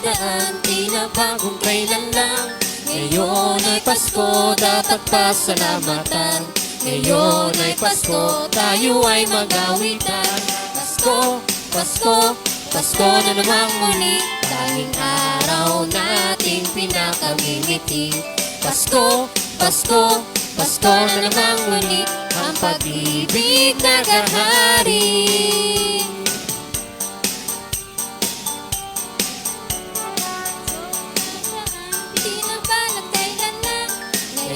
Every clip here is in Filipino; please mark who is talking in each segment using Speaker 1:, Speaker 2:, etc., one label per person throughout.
Speaker 1: nakaraan, di na bagong kailan lang. Ngayon ay Pasko, dapat pasalamatan. Ngayon ay Pasko, tayo ay mag-awitan. Pasko, Pasko, Pasko na namang muli, tanging araw nating pinakamimiti. Pasko, Pasko, Pasko na namang muli, ang pag-ibig nagahari.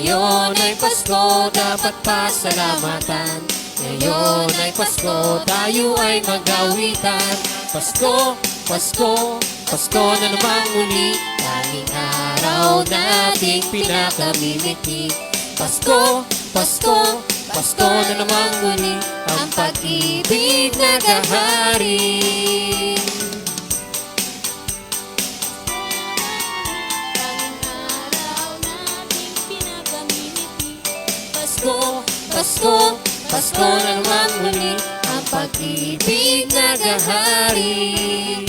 Speaker 1: Ngayon ay Pasko, dapat pasalamatan. Ngayon ay Pasko, tayo ay mag-awitan. Pasko, Pasko, Pasko na namang muli, tanging araw nating pinakamimiti. Pasko, Pasko, Pasko na namang muli, ang pag-ibig nagahari. Pasko, Pasko, Pasko na naman muli, ang pag-ibig nagahari.